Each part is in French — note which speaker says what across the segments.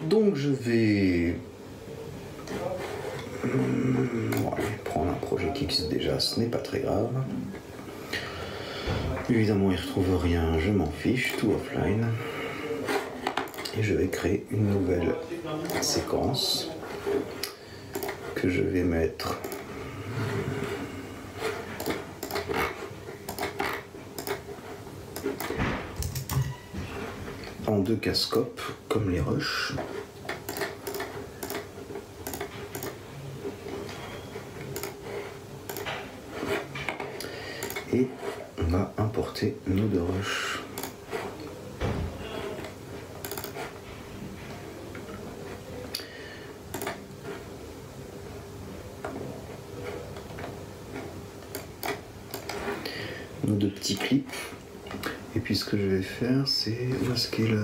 Speaker 1: Donc je vais prendre un projet qui existe déjà, ce n'est pas très grave. Évidemment il ne retrouve rien, je m'en fiche, tout offline. Et je vais créer une nouvelle séquence que je vais mettre en 2 cascopes comme les rushs. Et on va importer nos 2 rushs. Nos 2 petits clips. Et puis ce que je vais faire, c'est où est-ce qu'il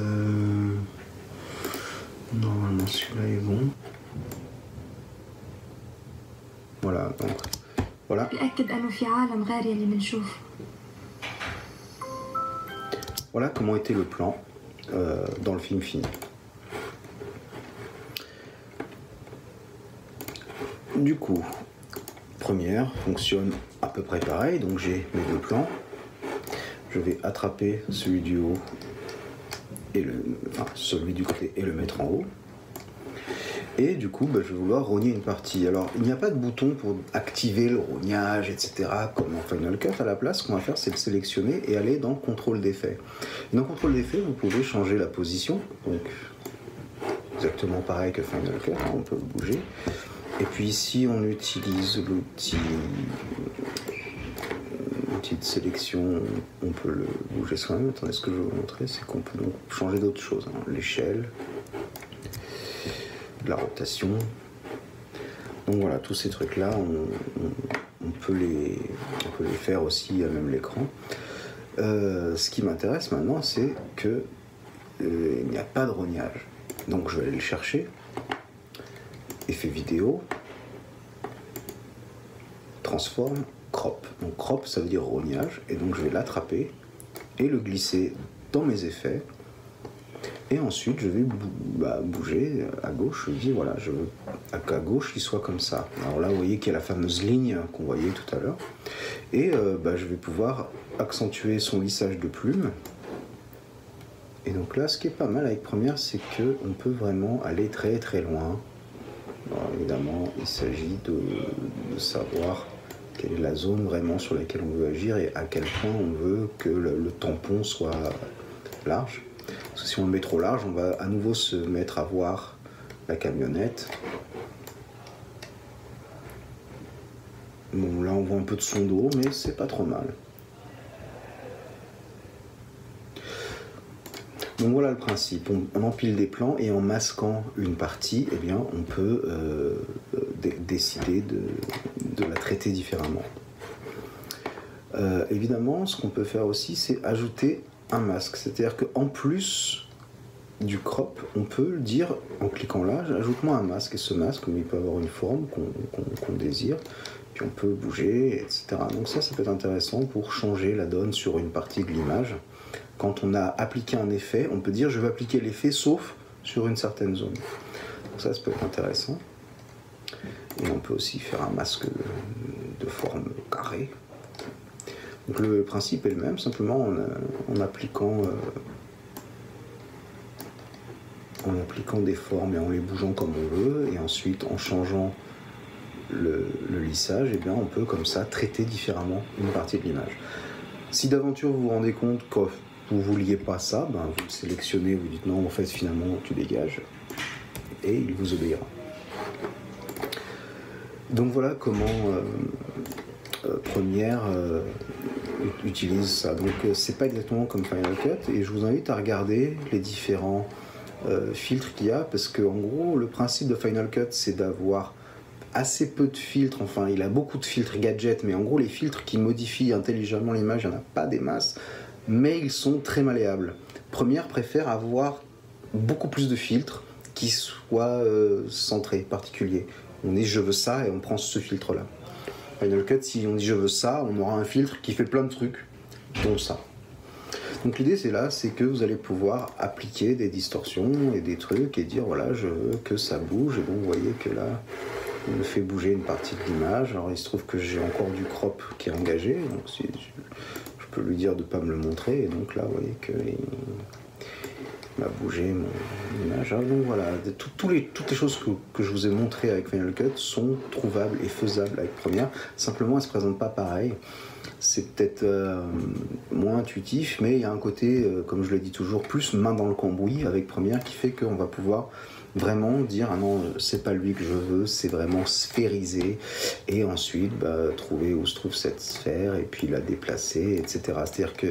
Speaker 1: normalement celui-là est bon. Voilà, donc voilà. Voilà comment était le plan dans le film fini. Du coup, première fonctionne à peu près pareil, donc j'ai mes 2 plans. Je vais attraper celui du haut et celui du côté et le mettre en haut. Et du coup, je vais vouloir rogner une partie. Alors, il n'y a pas de bouton pour activer le rognage, etc. comme en Final Cut. À la place, ce qu'on va faire, c'est le sélectionner et aller dans Contrôle d'effet. Dans Contrôle d'effet, vous pouvez changer la position. Donc, exactement pareil que Final Cut, on peut le bouger. Et puis ici, on utilise l'outil de sélection, on peut le bouger soi-même. Attendez, ce que je vais vous montrer, c'est qu'on peut donc changer d'autres choses. L'échelle, la rotation. Donc voilà, tous ces trucs-là, on peut les faire aussi à même l'écran. Ce qui m'intéresse maintenant, c'est que il n'y a pas de rognage. Donc je vais aller le chercher. Effet vidéo, transforme, crop. Donc crop, ça veut dire rognage. Et donc je vais l'attraper et le glisser dans mes effets. Et ensuite, je vais bouger à gauche. Je dis voilà, je veux qu'à gauche, il soit comme ça. Alors là, vous voyez qu'il y a la fameuse ligne qu'on voyait tout à l'heure. Et je vais pouvoir accentuer son lissage de plumes. Et donc là, ce qui est pas mal avec Premiere, c'est qu'on peut vraiment aller très très loin. Alors, évidemment, il s'agit de savoir quelle est la zone vraiment sur laquelle on veut agir et à quel point on veut que le tampon soit large. Parce que si on le met trop large, on va à nouveau se mettre à voir la camionnette. Bon, là on voit un peu de son dos, mais c'est pas trop mal. Donc voilà le principe, on empile des plans et en masquant une partie, eh bien, on peut décider de la traiter différemment. Évidemment, ce qu'on peut faire aussi, c'est ajouter un masque. C'est-à-dire qu'en plus du crop, on peut le dire en cliquant là, ajoute-moi un masque. Et ce masque, il peut avoir une forme qu'on désire, puis on peut bouger, etc. Donc ça peut être intéressant pour changer la donne sur une partie de l'image. Quand on a appliqué un effet, on peut dire je veux appliquer l'effet sauf sur une certaine zone. Donc ça peut être intéressant. Et on peut aussi faire un masque de forme carrée. Donc le principe est le même, simplement en appliquant des formes et en les bougeant comme on veut, et ensuite en changeant le lissage, et bien on peut comme ça traiter différemment une partie de l'image. Si d'aventure vous vous rendez compte que vous ne vouliez pas ça, vous le sélectionnez, vous dites non, en fait finalement tu dégages, et il vous obéira. Donc voilà comment Premiere utilise ça. Donc c'est pas exactement comme Final Cut, et je vous invite à regarder les différents filtres qu'il y a, parce que en gros le principe de Final Cut c'est d'avoir assez peu de filtres. Enfin il a beaucoup de filtres gadgets, mais en gros les filtres qui modifient intelligemment l'image, il n'y en a pas des masses, mais ils sont très malléables. Premiere préfère avoir beaucoup plus de filtres qui soient centrés, particuliers. On dit je veux ça et on prend ce filtre là. Final Cut, si on dit je veux ça, on aura un filtre qui fait plein de trucs, dont ça. Donc l'idée c'est là, c'est que vous allez pouvoir appliquer des distorsions et des trucs et dire voilà, je veux que ça bouge. Et donc vous voyez que là, on me fait bouger une partie de l'image. Alors il se trouve que j'ai encore du crop qui est engagé, donc je peux lui dire de ne pas me le montrer. Et donc là, vous voyez qu'il m'a bougé mon image. Alors donc voilà, toutes les choses que je vous ai montrées avec Final Cut sont trouvables et faisables avec Premiere. Simplement, elles ne se présentent pas pareil. C'est peut-être moins intuitif, mais il y a un côté, comme je le dis toujours, plus main dans le cambouis avec Premiere qui fait qu'on va pouvoir vraiment dire ah non, c'est pas lui que je veux, c'est vraiment sphériser et ensuite trouver où se trouve cette sphère et puis la déplacer, etc. C'est-à-dire que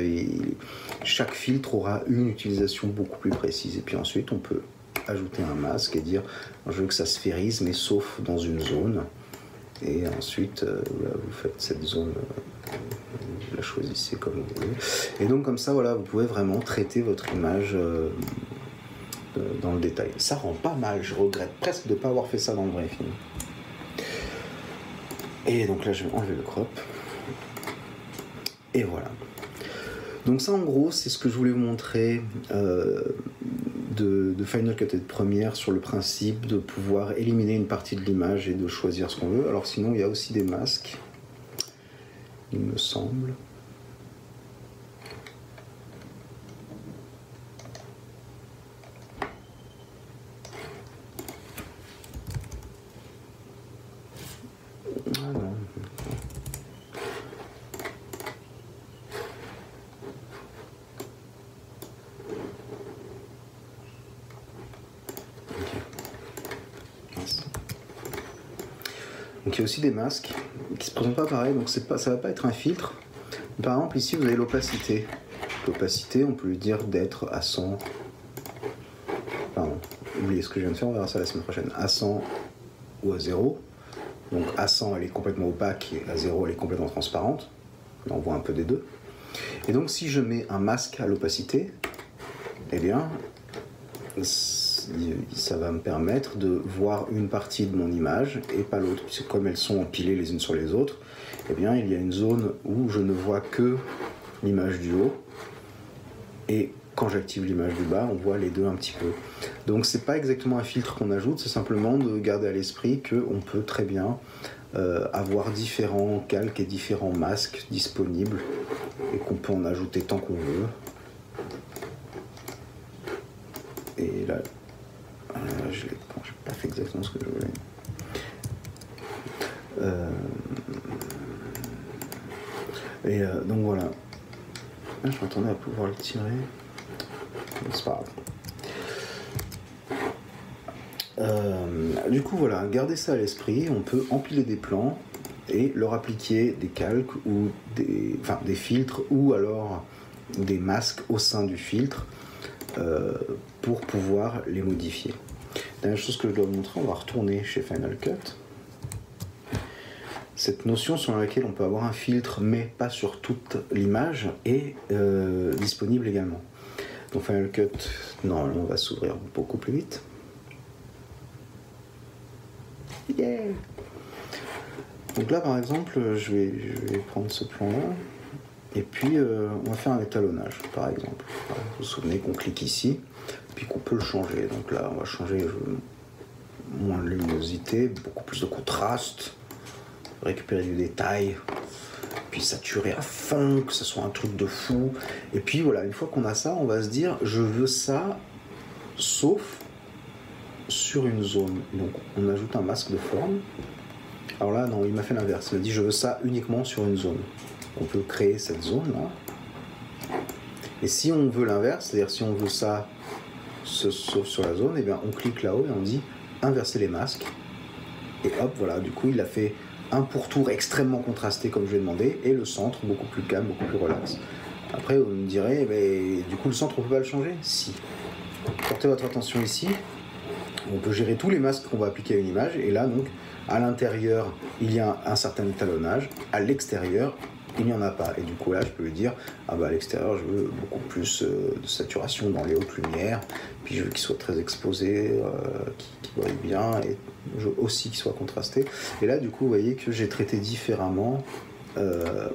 Speaker 1: chaque filtre aura une utilisation beaucoup plus précise et puis ensuite on peut ajouter un masque et dire je veux que ça sphérise mais sauf dans une zone. Et ensuite, vous faites cette zone, vous la choisissez comme vous voulez. Et donc comme ça, voilà, vous pouvez vraiment traiter votre image dans le détail. Ça rend pas mal, je regrette presque de ne pas avoir fait ça dans le vrai film. Et donc là, je vais enlever le crop. Et voilà. Donc ça, en gros, c'est ce que je voulais vous montrer de Final Cut et de Premiere sur le principe de pouvoir éliminer une partie de l'image et de choisir ce qu'on veut. Alors sinon, il y a aussi des masques, il me semble. Ah non. Donc il y a aussi des masques qui se présentent pas pareil, donc ça va pas être un filtre. Par exemple ici vous avez l'opacité. L'opacité on peut lui dire d'être à 100. Pardon, oubliez ce que je viens de faire, on verra ça la semaine prochaine. À 100 ou à 0. Donc à 100 elle est complètement opaque et à 0 elle est complètement transparente. Là on voit un peu des deux. Et donc si je mets un masque à l'opacité, eh bien ça va me permettre de voir une partie de mon image et pas l'autre, puisque comme elles sont empilées les unes sur les autres, eh bien il y a une zone où je ne vois que l'image du haut et quand j'active l'image du bas, on voit les deux un petit peu. Donc c'est pas exactement un filtre qu'on ajoute, c'est simplement de garder à l'esprit qu'on peut très bien avoir différents calques et différents masques disponibles et qu'on peut en ajouter tant qu'on veut. Et là, j'ai pas fait exactement ce que je voulais. Donc voilà. Là, je m'attendais à pouvoir le tirer. C'est pas grave. Du coup, voilà, gardez ça à l'esprit. On peut empiler des plans et leur appliquer des calques ou des filtres ou alors des masques au sein du filtre. Pour pouvoir les modifier. Dernière chose que je dois vous montrer, on va retourner chez Final Cut. Cette notion sur laquelle on peut avoir un filtre mais pas sur toute l'image est disponible également. Donc Final Cut, normalement, va s'ouvrir beaucoup plus vite. Yeah. Donc là par exemple, je vais prendre ce plan là. Et puis on va faire un étalonnage par exemple. Vous vous souvenez qu'on clique ici, puis qu'on peut le changer. Donc là on va changer moins de luminosité, beaucoup plus de contraste, récupérer du détail, puis saturer à fond, que ce soit un truc de fou. Et puis voilà, une fois qu'on a ça, on va se dire je veux ça sauf sur une zone. Donc on ajoute un masque de forme. Alors là non, il m'a fait l'inverse, il m'a dit je veux ça uniquement sur une zone. On peut créer cette zone là. Et si on veut l'inverse, c'est-à-dire si on veut ça sauf sur la zone, et bien on clique là-haut et on dit inverser les masques. Et hop, voilà, du coup il a fait un pourtour extrêmement contrasté comme je lui ai demandé, et le centre beaucoup plus calme, beaucoup plus relax. Après vous me direz, mais du coup le centre on peut pas le changer? Si. Portez votre attention ici, on peut gérer tous les masques qu'on va appliquer à une image, et là donc à l'intérieur il y a un certain étalonnage, à l'extérieur il n'y en a pas. Et du coup là je peux lui dire ah bah à l'extérieur je veux beaucoup plus de saturation dans les hautes lumières, puis je veux qu'il soit très exposé, qu'il brille bien, et je veux aussi qu'il soit contrasté. Et là du coup vous voyez que j'ai traité différemment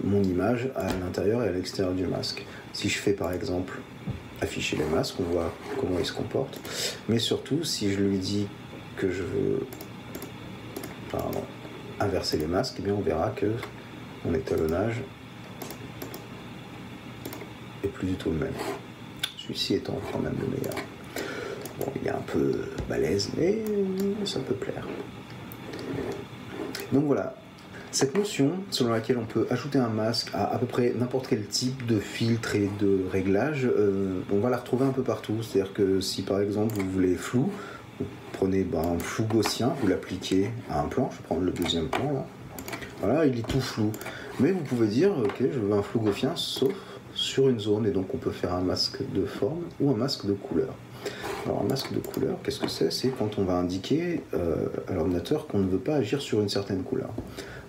Speaker 1: mon image à l'intérieur et à l'extérieur du masque. Si je fais par exemple afficher les masques, on voit comment ils se comportent. Mais surtout, si je lui dis que je veux inverser les masques, eh bien on verra que mon étalonnage est plus du tout le même. Celui-ci étant quand même le meilleur. Bon, il est un peu balèze, mais ça peut plaire. Donc voilà, cette notion selon laquelle on peut ajouter un masque à peu près n'importe quel type de filtre et de réglage, on va la retrouver un peu partout. C'est-à-dire que si par exemple vous voulez flou, vous prenez un flou gaussien, vous l'appliquez à un plan, je vais prendre le deuxième plan là. Voilà, il est tout flou. Mais vous pouvez dire, ok, je veux un flou gaussien sauf sur une zone, et donc on peut faire un masque de forme ou un masque de couleur. Alors un masque de couleur, qu'est-ce que c'est? C'est quand on va indiquer à l'ordinateur qu'on ne veut pas agir sur une certaine couleur.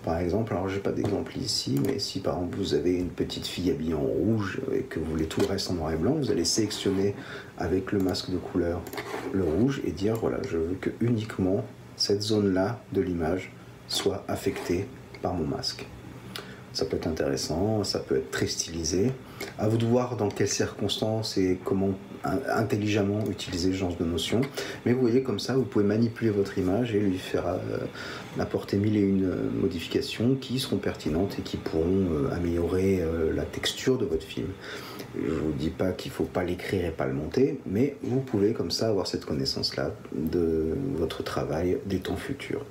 Speaker 1: Par exemple, alors j'ai pas d'exemple ici, mais si par exemple vous avez une petite fille habillée en rouge et que vous voulez tout le reste en noir et blanc, vous allez sélectionner avec le masque de couleur le rouge et dire voilà, je veux que uniquement cette zone-là de l'image soit affectée par mon masque. Ça peut être intéressant, ça peut être très stylisé. À vous de voir dans quelles circonstances et comment intelligemment utiliser ce genre de notion. Mais vous voyez, comme ça, vous pouvez manipuler votre image et lui faire apporter mille et une modifications qui seront pertinentes et qui pourront améliorer la texture de votre film. Je ne vous dis pas qu'il ne faut pas l'écrire et pas le monter, mais vous pouvez comme ça avoir cette connaissance-là de votre travail des temps futurs.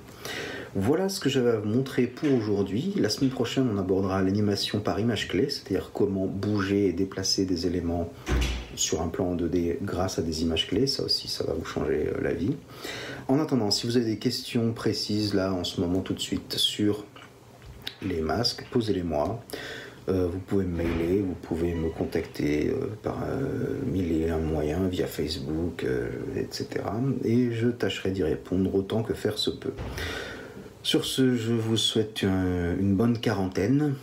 Speaker 1: Voilà ce que j'avais à vous montrer pour aujourd'hui. La semaine prochaine, on abordera l'animation par image clé, c'est-à-dire comment bouger et déplacer des éléments sur un plan en 2D grâce à des images clés. Ça aussi, ça va vous changer la vie. En attendant, si vous avez des questions précises là en ce moment tout de suite sur les masques, posez-les-moi. Vous pouvez me mailer, vous pouvez me contacter par mille et un moyens via Facebook, etc. Et je tâcherai d'y répondre autant que faire se peut. Sur ce, je vous souhaite une bonne quarantaine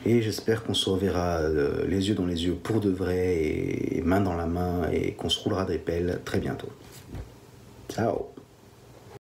Speaker 1: et j'espère qu'on se reverra les yeux dans les yeux pour de vrai et main dans la main et qu'on se roulera des pelles très bientôt. Ciao!